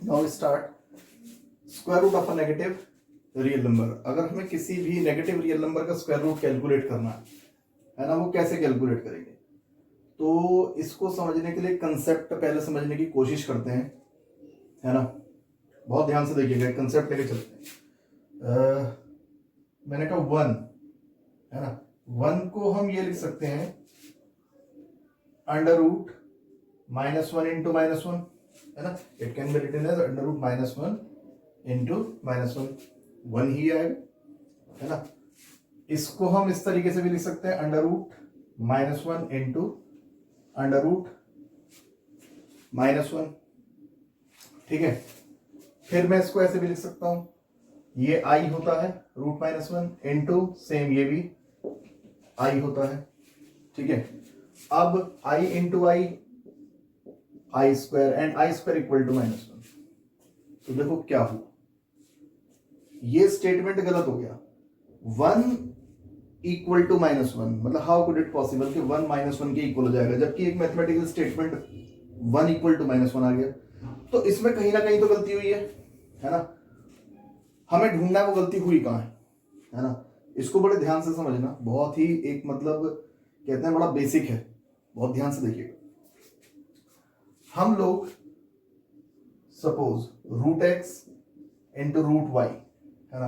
Now start square root of a negative real number. अगर हमें किसी भी नेगेटिव रियल नंबर का स्क्वायर रूट कैलकुलेट करना है ना, वो कैसे कैलकुलेट करेंगे? तो इसको समझने के लिए कंसेप्ट पहले समझने की कोशिश करते हैं, है ना। बहुत ध्यान से देखिएगा, कंसेप्ट लेके चलते हैं। मैंने कहा वन, है ना, वन को हम ये लिख सकते हैं अंडर रूट -1 इंटू -1, है ना। It can be written as under root -1 into -1, one ही आएगा, है ना। इसको हम इस तरीके से भी लिख सकते हैं under root -1 into under root -1, ठीक है। फिर मैं इसको ऐसे भी लिख सकता हूं, ये आई होता है रूट -1 इंटू सेम ये भी आई होता है, ठीक है। अब i into i square and i square equal to -1। तो देखो क्या हुआ, ये स्टेटमेंट गलत हो गया। 1 इक्वल टू -1, मतलब हाउ कुड इट पॉसिबल कि 1 -1 के इक्वल हो जाएगा, जबकि एक मैथमेटिकल स्टेटमेंट 1 इक्वल टू -1 आ गया। तो इसमें कहीं ना कहीं तो गलती हुई है ना। हमें ढूंढना है वो गलती हुई कहां है ना। इसको बड़े ध्यान से समझना, बहुत ही एक मतलब कहते हैं बड़ा बेसिक है, बहुत ध्यान से देखिएगा। हम लोग suppose root x into root y, है ना,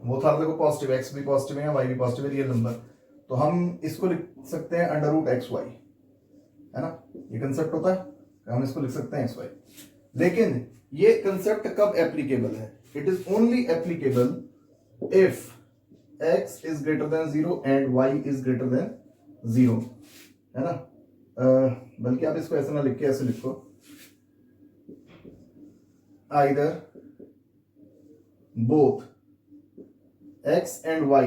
वो था देखो पॉजिटिव, एक्स भी पॉजिटिव है वाई भी पॉजिटिव है, रियल नंबर, तो हम इसको लिख सकते हैं अंडर रूट एक्स वाई, है ना। ये कंसेप्ट होता है, हम इसको लिख सकते हैं एक्स वाई। लेकिन ये कंसेप्ट कब एप्लीकेबल है? It is only applicable if x is greater than 0 and y is greater than 0, है ना। बल्कि आप इसको ऐसे ना लिख के ऐसे लिखो, either both x and y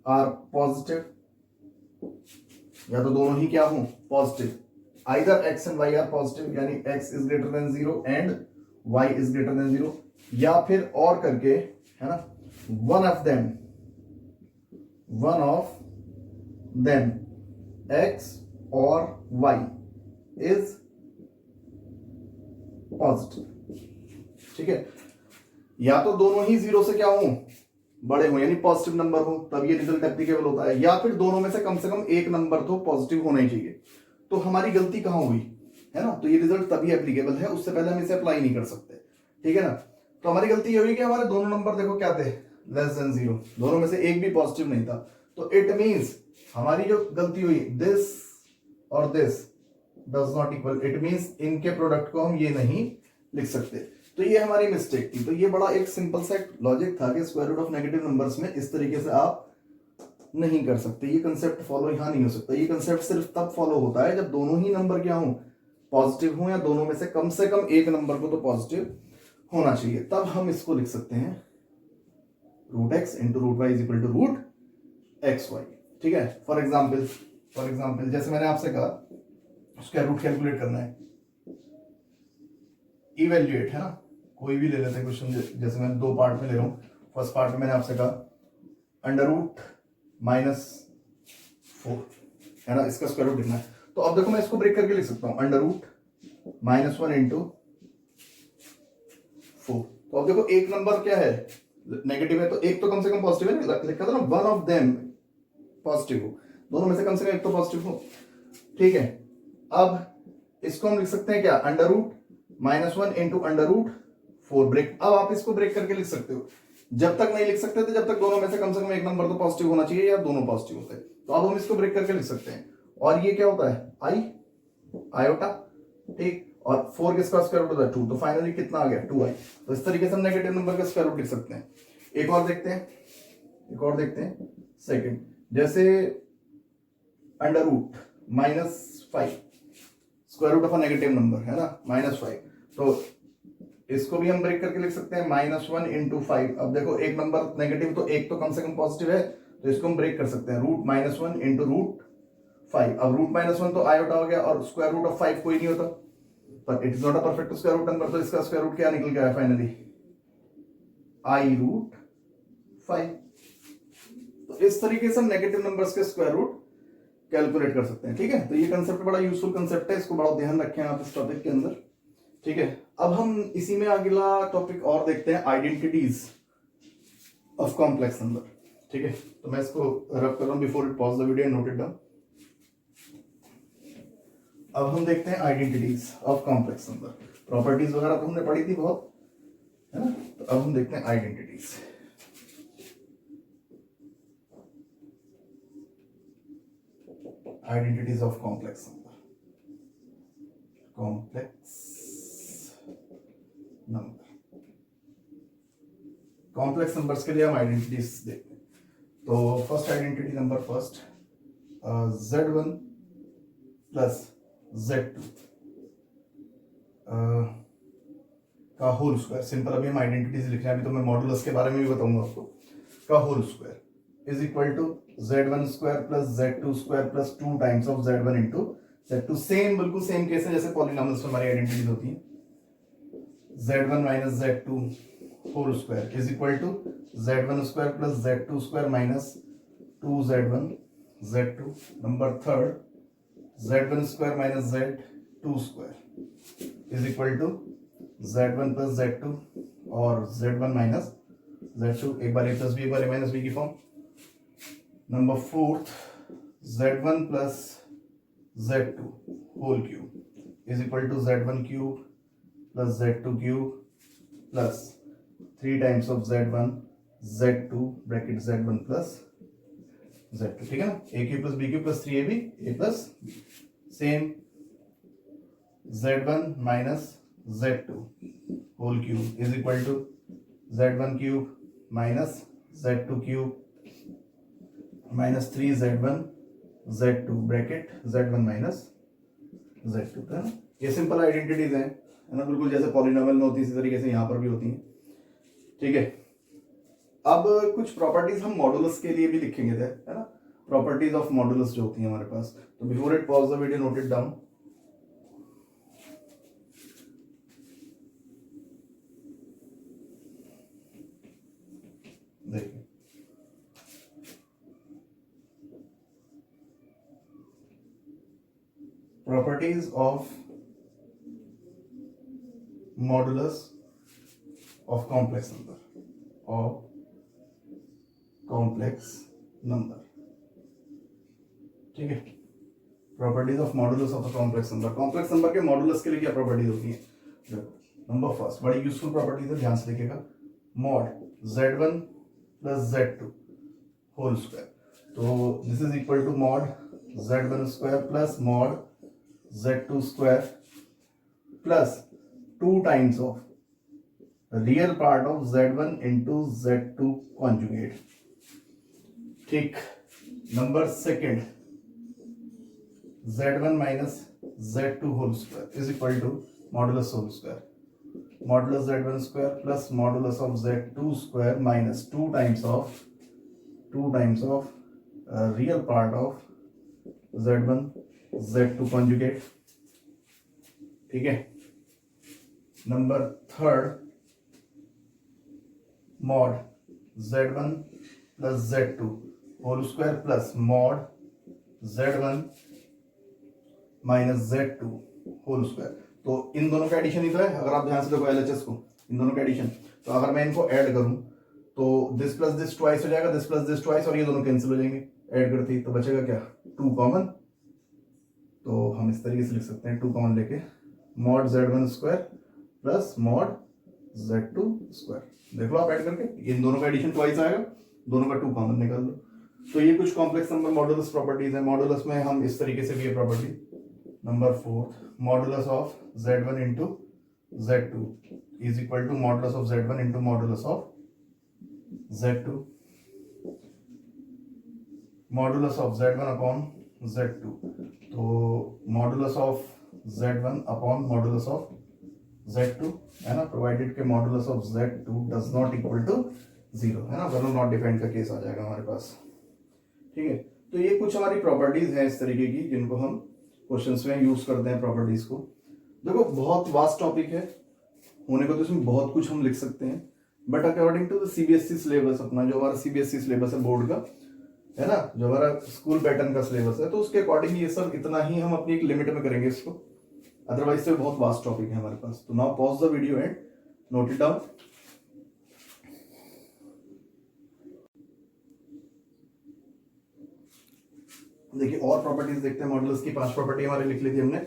are positive, या तो दोनों ही क्या हो positive, either x and y are positive, यानी x is greater than 0 and y is greater than 0, या फिर और करके, है ना, वन ऑफ देम x और y इज पॉजिटिव, ठीक है। या तो दोनों ही 0 से क्या हो बड़े हो, यानी पॉजिटिव नंबर हो, तब ये रिजल्ट एप्लीकेबल होता है, या फिर दोनों में से कम एक नंबर तो पॉजिटिव होना ही चाहिए। तो हमारी गलती कहां हुई, है ना। तो ये रिजल्ट तभी एप्लीकेबल है, उससे पहले हम इसे अप्लाई नहीं कर सकते, ठीक है ना। तो हमारी गलती ये हुई कि हमारे दोनों नंबर देखो क्या थे, लेस देन 0, दोनों में से एक भी पॉजिटिव नहीं था। तो इट मींस हमारी जो गलती हुई, दिस और this does not equal, it means इनके प्रोडक्ट को हम ये नहीं लिख सकते। तो ये हमारी मिस्टेक थी। तो ये बड़ा एक सिंपल सा लॉजिक था कि square root of negative numbers में इस तरीके से आप नहीं कर सकते, ये कंसेप्ट फॉलो यहां नहीं हो सकता। ये कंसेप्ट सिर्फ तब फॉलो होता है जब दोनों ही नंबर क्या हो पॉजिटिव हो, या दोनों में से कम एक नंबर को तो पॉजिटिव होना चाहिए, तब हम इसको लिख सकते हैं root x into root y is equal to root x y, ठीक है। फॉर एग्जाम्पल जैसे मैंने आपसे कहा उसका रूट कैलकुलेट करना है, इवेल्युएट, है ना, कोई भी ले लेते हैं क्वेश्चन, जैसे मैं 2 पार्ट में ले रहा हूं। फर्स्ट पार्ट में मैंने आपसे कहा अंडर रूट -4, है ना, इसका स्क्वायर रूट लिखना है। तो अब देखो मैं इसको ब्रेक करके लिख सकता हूं अंडर रूट -1 इंटू 4। तो अब देखो एक नंबर क्या है नेगेटिव है, तो एक तो कम से कम पॉजिटिव है, लिखा था ना वन ऑफ देम पॉजिटिव हो, दोनों में से कम एक तो पॉजिटिव हो, ठीक है। अब इसको हम लिख सकते हैं क्या, under root -1 into under root 4, break. अब आप इसको ब्रेक करके लिख सकते हो, जब तक नहीं लिख सकते थे जब तक दोनों में से कम एक नंबर तो पॉजिटिव होना चाहिए, या दोनों पॉजिटिव होते हैं। तो अब हम इसको ब्रेक करके लिख सकते हैं, और ये क्या होता है आई आयोटा, ठीक, और 4 किसका स्क्वायर रूट होता है 2, तो फाइनली कितना आ गया 2i। तो इस तरीके से हम नेगेटिव नंबर का स्क्वायर रूट लिख सकते हैं। एक और देखते हैं सेकंड, जैसे under root -5 square root of a negative number, है ना, -5, तो इसको भी हम ब्रेक करके लिख सकते हैं -1 इंटू 5। अब देखो एक नंबर नेगेटिव तो एक तो कम से कम पॉजिटिव है, तो इसको हम ब्रेक कर सकते हैं रूट -1 इंटू रूट 5। अब रूट -1 तो आयोटा हो गया, और स्क्वायर रूट ऑफ 5 कोई नहीं होता, पर it is not a perfect square root number, तो इसका स्क्वायर रूट क्या निकल गया फाइनली आई रूट 5। तो इस तरीके से हम नेगेटिव नंबर्स के स्क्वायर रूट कैलकुलेट कर सकते हैं, ठीक है। तो ये कंसेप्ट बड़ा यूजफुल कंसेप्ट है, इसको बड़ा ध्यान रखें आप इस टॉपिक के अंदर, ठीक है, अब हम इसी में अगला टॉपिक और देखते हैं, आइडेंटिटीज ऑफ कॉम्प्लेक्स नंबर। ठीक है, तो मैं इसको रब कर रहा हूं before it pause the video and note it down. अब हम देखते हैं identities of complex number. Properties वगैरह तो हमने पढ़ी थी बहुत, है ना, तो अब हम देखते हैं identities. Identities of complex number, complex number, complex numbers के लिए हम आइडेंटिटीज देखते हैं। तो first identity number first, Z1 plus Z2 का होल स्क्वायर। सिंपल अभी हम आइडेंटिटीज लिख रहे हैं, अभी तो मैं मॉडुलस के बारे में भी बताऊंगा आपको। का whole square is equal to Z1 square plus Z2 square plus 2 times of Z1 into Z2। Same, बिल्कुल सेम केस है जैसे पॉलिनॉमियल्स में हमारी आइडेंटिटीज होती है। Z1 minus Z2 whole square is equal to Z1 square plus Z2 square minus 2Z1 Z2। Number third, Z1 square minus Z2 square is equal to Z1 plus Z2 और Z1 minus Z2, एक बार a plus B एक बार a minus B की form. Number fourth, Z1 plus Z2 whole cube is equal to Z1 cube plus Z2 cube plus 3 times of Z1 Z2 bracket Z1 plus Z2। ठीक है ना, a cube plus B cube plus 3ab a plus B. Same Z1 minus Z2 whole cube is equal to Z1 cube minus Z2 cube minus 3Z1 Z2 bracket Z1 minus Z2। है ना, ये simple identities हैं, है ना, बिल्कुल जैसे polynomial में होती है इसी तरीके से यहाँ पर भी होती हैं। ठीक है, अब कुछ प्रॉपर्टीज हम मॉडुलस के लिए भी लिखेंगे, है ना, प्रॉपर्टीज ऑफ मॉडुलस जो होती है हमारे पास। तो before it pause the video note it down. देखिए, properties of modulus of complex number, of complex number. ठीक है, properties of modulus of the complex number. Complex number के मॉडुलस के लिए क्या प्रॉपर्टीज होती है? देखो, नंबर फर्स्ट बड़ी यूजफुल प्रॉपर्टीज है, ध्यान से देखिएगा। Mod Z1 plus Z2 whole square, तो this is equal to mod Z1 square plus mod Z2 square plus 2 times of real part of Z1 into Z2 conjugate. ठीक, number second, Z1 minus Z2 whole square is equal to modulus whole square, modulus Z1 square plus modulus of Z2 square minus 2 times of real part of Z1 Z2 conjugate. ठीक है, number third, mod Z1 plus Z2 whole square plus mod Z1 minus Z2 whole square. तो इन दोनों का addition ही तो है, अगर आप ध्यान से देखो LHS को, इन दोनों का एडिशन। तो अगर मैं इनको ऐड करूं तो दिस प्लस दिस ट्वाइस हो जाएगा, दिस प्लस दिस ट्वाइस, और ये दोनों कैंसिल हो जाएंगे ऐड करते ही, तो बचेगा क्या? 2 कॉमन। तो हम इस तरीके से लिख सकते हैं 2 कॉमन लेके, mod Z1 square plus mod Z2 square. देख लो आप ऐड करके, इन दोनों का एडिशन ट्वाइस आएगा, दोनों का 2 कॉमन निकाल लो। तो ये कुछ कॉम्प्लेक्स नंबर मॉडुलस प्रॉपर्टीज है। मॉडुलस में हम इस तरीके से भी है property. Number fourth, modulus of Z1 into Z2 is equal to modulus of Z1 into modulus of Z2, modulus of Z1 upon Z2, तो modulus of Z1 upon modulus of Z2, है ना, प्रोवाइडेड के modulus of Z2 does not equal to 0, है ना, वरना not defined का केस आ जाएगा हमारे पास। ठीक है, तो ये कुछ हमारी प्रॉपर्टीज हैं इस तरीके की जिनको हम क्वेश्चंस में यूज करते हैं प्रॉपर्टीज को। देखो, बहुत वास्ट टॉपिक है, होने को तो इसमें बहुत कुछ हम लिख सकते हैं, but according to the CBSE syllabus, अपना जो हमारा सीबीएसई सिलेबस है बोर्ड का, है ना, जो हमारा स्कूल पैटर्न का सिलेबस है, तो उसके अकॉर्डिंग ये सब इतना ही हम अपनी एक लिमिट में करेंगे इसको। अदरवाइज तो बहुत वास्ट टॉपिक है हमारे पास। तो now pause the video and note it down. देखिए और प्रॉपर्टीज देखते हैं मॉडुलस की। 5 प्रॉपर्टी हमारे लिख ली थी हमने।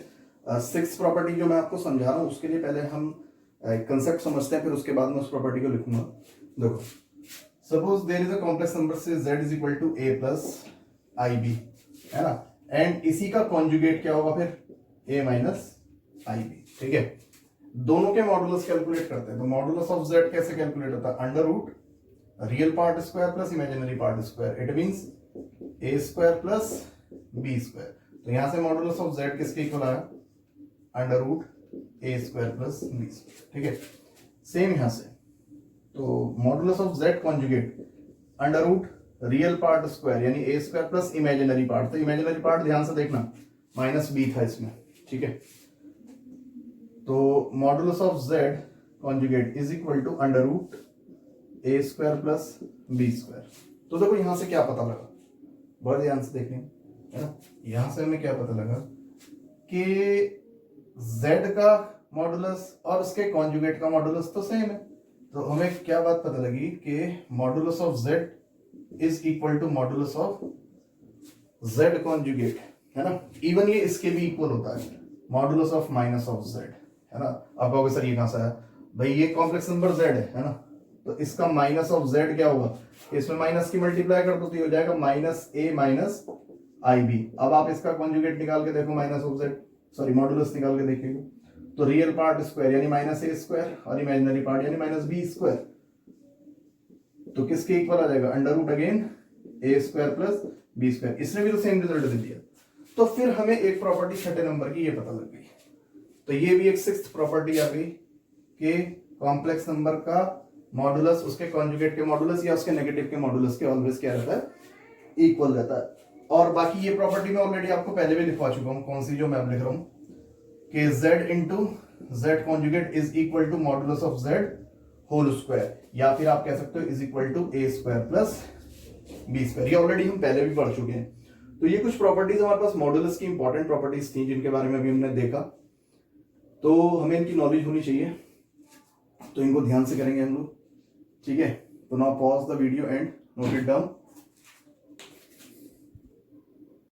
6 प्रॉपर्टी जो मैं आपको समझा रहा हूं उसके लिए पहले हम कंसेप्ट समझते हैं, फिर उसके बाद मैं उस प्रॉपर्टी को लिखूंगा। देखो suppose there is a complex number से z is equal to a plus i b, है ना, एंड इसी का कॉन्जुगेट क्या होगा फिर a माइनस आई बी। ठीक है, दोनों के मॉडुलस कैलकुलेट करते हैं। तो मॉडुलस ऑफ z कैसे कैलकुलेट होता है? Under root real part square plus imaginary part square, it means a square plus b square. तो यहां से मॉडुलस ऑफ z किसके इक्वल आया? Under root a square plus b square. ठीक है, सेम यहां से तो modulus of z conjugate under root real part square यानी a square plus imaginary part. तो इमेजिनरी पार्ट ध्यान से देखना माइनस b था इसमें। ठीक है, तो modulus of z conjugate is equal to under root a square plus b square. तो देखो यहां से क्या पता लगा, बहुत ध्यान से देखें, है ना। यहां से हमें क्या पता लगा कि z का मॉडुलस और उसके कॉन्जुगेट का मॉडुलस तो सेम है। तो हमें क्या बात पता लगी कि modulus of z is equal to modulus of z conjugate, है ना। इवन ये इसके भी इक्वल होता है, modulus of minus of z, है ना। आप कहोगे सर ये कहां से आया? भाई ये कॉम्प्लेक्स नंबर z है ना, तो इसका माइनस ऑफ z क्या होगा? इसमें माइनस की मल्टीप्लाई कर दो तो ये हो जाएगा minus a minus i b. अब आप इसका कॉन्जुगेट निकाल के देखो, minus of z, sorry modulus निकाल के देखिएगा, तो रियल पार्ट स्क्वायर यानी माइनस a स्क्वायर और इमेजिनरी पार्ट यानी माइनस b स्क्वायर, तो किसके इक्वल आ जाएगा? Under root again a square plus b square. इसने भी तो सेम रिजल्ट दे दिया। तो फिर हमें एक प्रॉपर्टी छठे नंबर की ये पता लग गई। तो ये भी एक 6th प्रॉपर्टी आ गई कि कॉम्प्लेक्स नंबर का मॉडुलस उसके कॉन्जुगेट के मॉडुलस या उसके नेगेटिव के मॉडुलस के ऑलवेज क्या रहता है? इक्वल रहता है। और बाकी ये प्रॉपर्टी मैं ऑलरेडी आपको पहले भी लिखवा चुका हूं, कौन सी जो मैं अब लिख रहा हूं कि z into z conjugate is equal to modulus of z whole square, या फिर आप कह सकते हो is equal to a square plus b square. ये ऑलरेडी हम पहले भी पढ़ चुके हैं। तो ये कुछ प्रॉपर्टीज हमारे पास मॉडुलस की इंपॉर्टेंट प्रॉपर्टीज थी जिनके बारे में अभी हमने देखा, तो हमें इनकी नॉलेज होनी चाहिए, तो इनको ध्यान से करेंगे हम लोग। ठीक है, तो now pause the video and note it down.